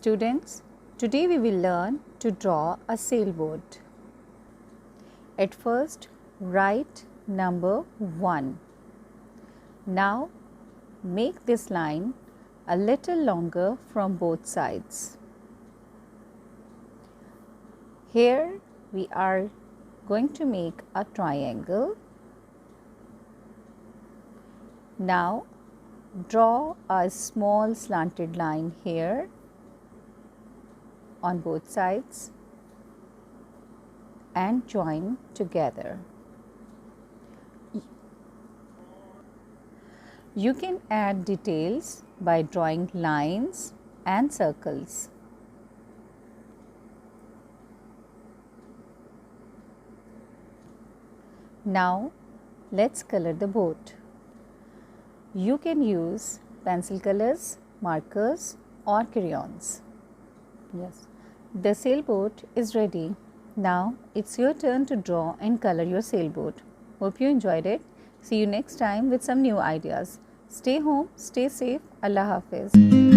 Students, today we will learn to draw a sailboat. At first, write number 1. Now, make this line a little longer from both sides. Here we are going to make a triangle. Now, draw a small slanted line here on both sides and join together. You can add details by drawing lines and circles. Now, let's color the boat. You can use pencil colors, markers or crayons. Yes, the sailboat is ready. Now, it's your turn to draw and color your sailboat. Hope you enjoyed it. See you next time with some new ideas. Stay home, stay safe. Allah Hafiz.